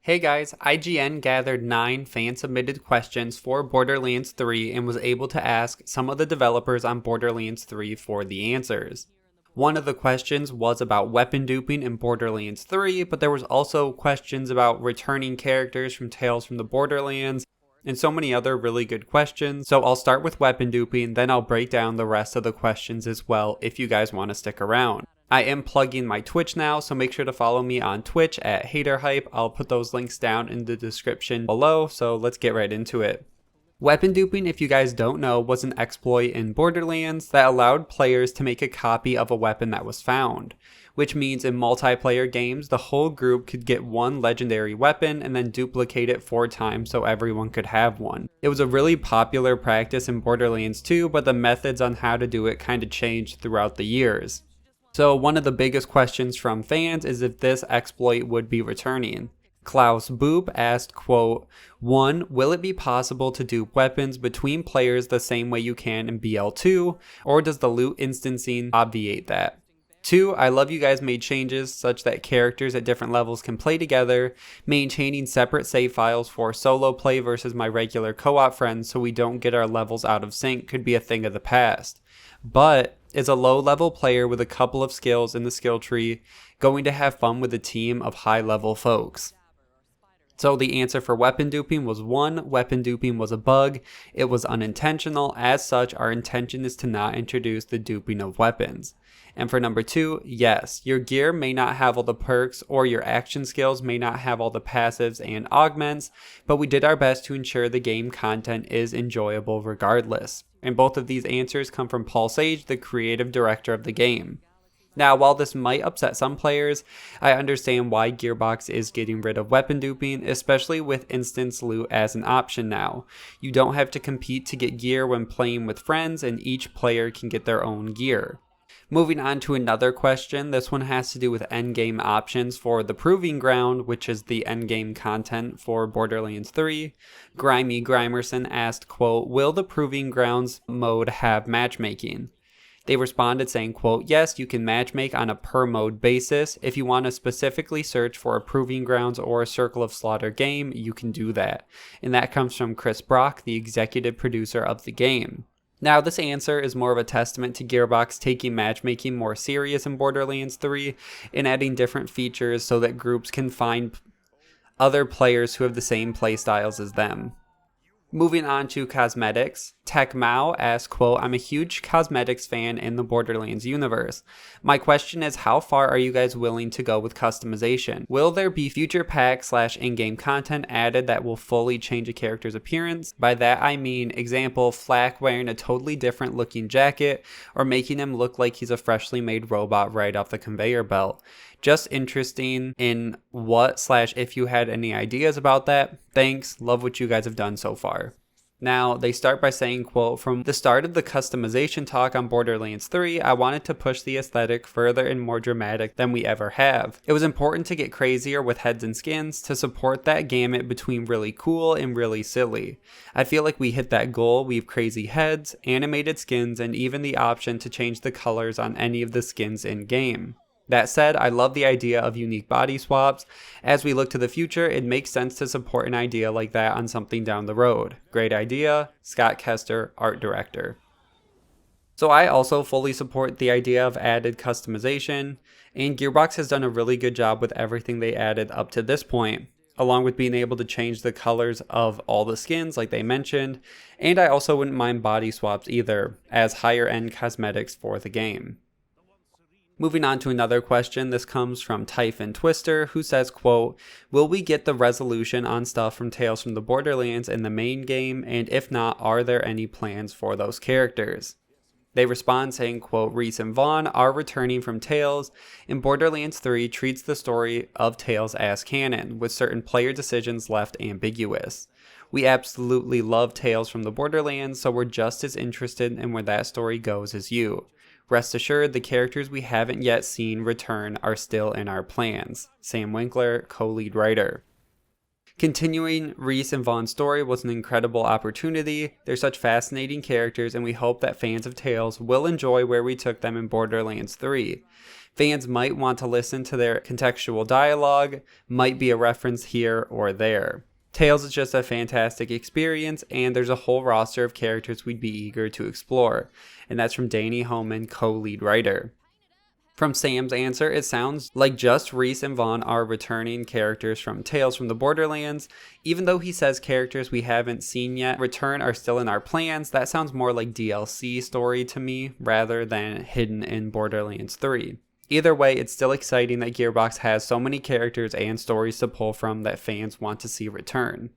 Hey guys, IGN gathered 9 fan-submitted questions for Borderlands 3 and was able to ask some of the developers on Borderlands 3 for the answers. One of the questions was about weapon duping in Borderlands 3, but there was also questions about returning characters from Tales from the Borderlands, and so many other really good questions. So I'll start with weapon duping, then I'll break down the rest of the questions as well if you guys want to stick around. I am plugging my Twitch now, so make sure to follow me on Twitch at Hayder. I'll put those links down in the description below, so let's get right into it. Weapon duping, if you guys don't know, was an exploit in Borderlands that allowed players to make a copy of a weapon that was found, which means in multiplayer games, the whole group could get one legendary weapon and then duplicate it 4 times so everyone could have one. It was a really popular practice in Borderlands 2, but the methods on how to do it kind of changed throughout the years. So one of the biggest questions from fans is if this exploit would be returning. Klaus Boop asked, quote, 1. Will it be possible to dupe weapons between players the same way you can in BL2, or does the loot instancing obviate that? 2. I love you guys made changes such that characters at different levels can play together, maintaining separate save files for solo play versus my regular co-op friends so we don't get our levels out of sync could be a thing of the past. But is a low-level player with a couple of skills in the skill tree going to have fun with a team of high-level folks? So the answer for weapon duping was 1. Weapon duping was a bug. It was unintentional. As such, our intention is to not introduce the duping of weapons. And for number 2, yes, your gear may not have all the perks or your action skills may not have all the passives and augments, but we did our best to ensure the game content is enjoyable regardless. And both of these answers come from Paul Sage, the creative director of the game. Now, while this might upset some players, I understand why Gearbox is getting rid of weapon duping, especially with instance loot as an option now. You don't have to compete to get gear when playing with friends, and each player can get their own gear. Moving on to another question, this one has to do with endgame options for the Proving Ground, which is the endgame content for Borderlands 3. Grimy Grimerson asked, quote, will the Proving Grounds mode have matchmaking? They responded saying, quote, yes, you can matchmake on a per mode basis. If you want to specifically search for a Proving Grounds or a Circle of Slaughter game, you can do that. And that comes from Chris Brock, the executive producer of the game. Now, this answer is more of a testament to Gearbox taking matchmaking more serious in Borderlands 3 and adding different features so that groups can find other players who have the same playstyles as them. Moving on to cosmetics, Tech Mao asks, quote, I'm a huge cosmetics fan in the Borderlands universe. My question is, how far are you guys willing to go with customization? Will there be future packs / in-game content added that will fully change a character's appearance? By that I mean, example, Flak wearing a totally different looking jacket or making him look like he's a freshly made robot right off the conveyor belt. Just interesting in what / if you had any ideas about that. Thanks, love what you guys have done so far. Now, they start by saying, quote, from the start of the customization talk on Borderlands 3, I wanted to push the aesthetic further and more dramatic than we ever have. It was important to get crazier with heads and skins to support that gamut between really cool and really silly. I feel like we hit that goal. We have crazy heads, animated skins, and even the option to change the colors on any of the skins in-game. That said, I love the idea of unique body swaps. As we look to the future, it makes sense to support an idea like that on something down the road. Great idea, Scott Kester, art director. So I also fully support the idea of added customization, and Gearbox has done a really good job with everything they added up to this point, along with being able to change the colors of all the skins like they mentioned, and I also wouldn't mind body swaps either, as higher end cosmetics for the game. Moving on to another question, this comes from Typhon Twister, who says, quote, will we get the resolution on stuff from Tales from the Borderlands in the main game, and if not, are there any plans for those characters? They respond saying, quote, Reese and Vaughn are returning from Tales, and Borderlands 3 treats the story of Tales as canon, with certain player decisions left ambiguous. We absolutely love Tales from the Borderlands, so we're just as interested in where that story goes as you. Rest assured, the characters we haven't yet seen return are still in our plans. Sam Winkler, co-lead writer. Continuing Reese and Vaughn's story was an incredible opportunity. They're such fascinating characters, and we hope that fans of Tales will enjoy where we took them in Borderlands 3. Fans might want to listen to their contextual dialogue, might be a reference here or there. Tales is just a fantastic experience, and there's a whole roster of characters we'd be eager to explore, and that's from Danny Homan, co-lead writer. From Sam's answer, it sounds like just Reese and Vaughn are returning characters from Tales from the Borderlands. Even though he says characters we haven't seen yet return are still in our plans, that sounds more like DLC story to me rather than hidden in Borderlands 3. Either way, it's still exciting that Gearbox has so many characters and stories to pull from that fans want to see return.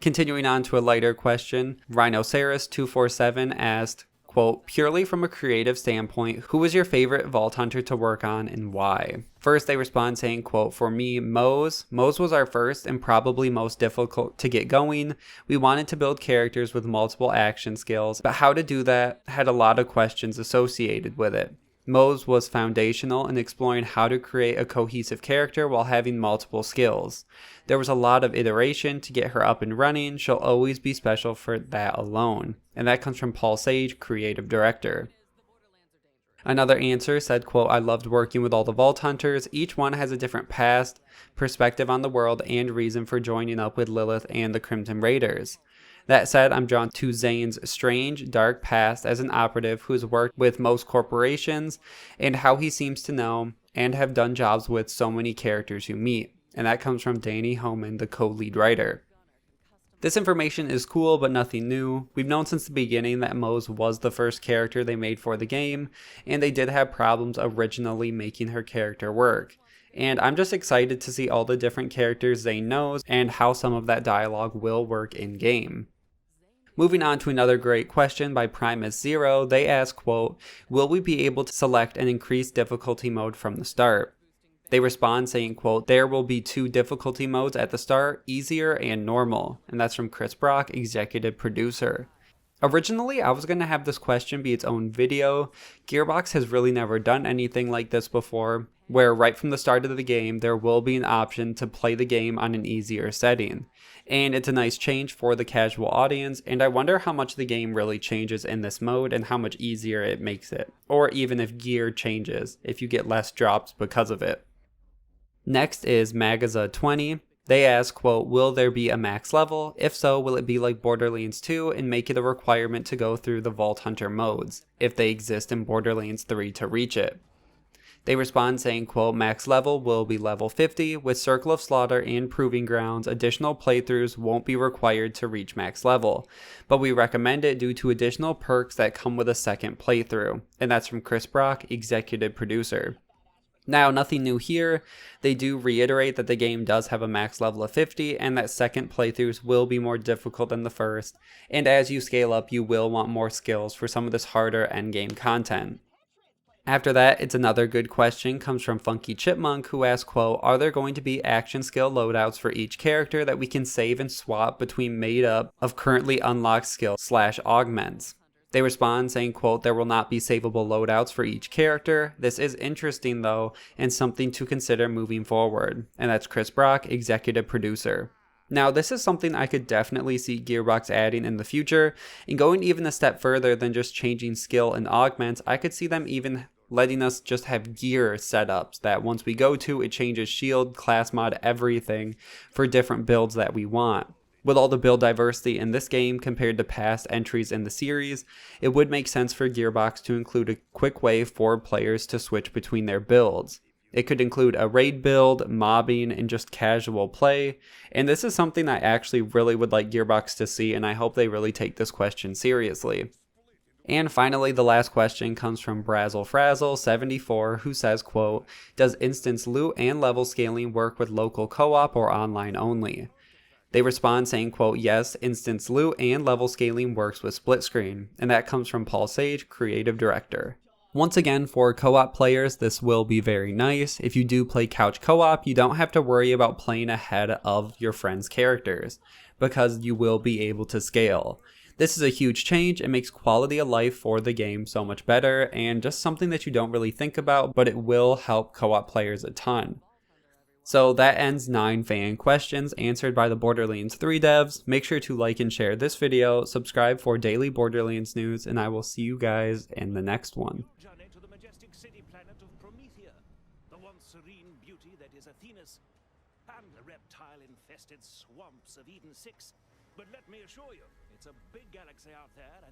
Continuing on to a lighter question, Rhinoceros247 asked, quote, purely from a creative standpoint, who was your favorite Vault Hunter to work on and why? First, they respond saying, quote, for me, Moze. Moze was our first and probably most difficult to get going. We wanted to build characters with multiple action skills, but how to do that had a lot of questions associated with it. Moze was foundational in exploring how to create a cohesive character while having multiple skills. There was a lot of iteration to get her up and running. She'll always be special for that alone. And that comes from Paul Sage, creative director. Another answer said, quote, I loved working with all the Vault Hunters. Each one has a different past, perspective on the world, and reason for joining up with Lilith and the Crimson Raiders. That said, I'm drawn to Zane's strange, dark past as an operative who's worked with most corporations and how he seems to know and have done jobs with so many characters you meet. And that comes from Danny Homan, the co-lead writer. This information is cool, but nothing new. We've known since the beginning that Moze was the first character they made for the game, and they did have problems originally making her character work. And I'm just excited to see all the different characters Zane knows and how some of that dialogue will work in-game. Moving on to another great question by Primus0, they ask, quote, will we be able to select an increased difficulty mode from the start? They respond saying, quote, there will be 2 difficulty modes at the start, easier and normal. And that's from Chris Brock, executive producer. Originally, I was going to have this question be its own video. Gearbox has really never done anything like this before, where right from the start of the game, there will be an option to play the game on an easier setting. And it's a nice change for the casual audience, and I wonder how much the game really changes in this mode and how much easier it makes it. Or even if gear changes, if you get less drops because of it. Next is Magaza20. They ask, quote, will there be a max level? If so, will it be like Borderlands 2 and make it a requirement to go through the Vault Hunter modes, if they exist in Borderlands 3 to reach it? They respond saying, quote, max level will be level 50. With Circle of Slaughter and Proving Grounds, additional playthroughs won't be required to reach max level, but we recommend it due to additional perks that come with a second playthrough. And that's from Chris Brock, executive producer. Now, nothing new here. They do reiterate that the game does have a max level of 50 and that second playthroughs will be more difficult than the first, and as you scale up you will want more skills for some of this harder endgame content. After that, it's another good question, comes from Funky Chipmunk, who asks, quote, are there going to be action skill loadouts for each character that we can save and swap between made up of currently unlocked skills / augments? They respond saying, quote, there will not be savable loadouts for each character. This is interesting though, and something to consider moving forward. And that's Chris Brock, executive producer. Now, this is something I could definitely see Gearbox adding in the future, and going even a step further than just changing skill and augments, I could see them even letting us just have gear setups that once we go to, it changes shield, class mod, everything for different builds that we want. With all the build diversity in this game compared to past entries in the series, it would make sense for Gearbox to include a quick way for players to switch between their builds. It could include a raid build, mobbing, and just casual play, and this is something I actually really would like Gearbox to see, and I hope they really take this question seriously. And finally, the last question comes from BrazzleFrazzle74, who says, quote, does instance loot and level scaling work with local co-op or online only? They respond saying, quote, yes, instance loot and level scaling works with split screen, and that comes from Paul Sage, creative director. Once again, for co-op players, this will be very nice. If you do play couch co-op, you don't have to worry about playing ahead of your friends' characters, because you will be able to scale. This is a huge change. It makes quality of life for the game so much better, and just something that you don't really think about, but it will help co-op players a ton. So that ends 9 fan questions answered by the Borderlands 3 devs. Make sure to like and share this video, subscribe for daily Borderlands news, and I will see you guys in the next one. infested swamps of Eden 6. But let me assure you, it's a big galaxy out there, and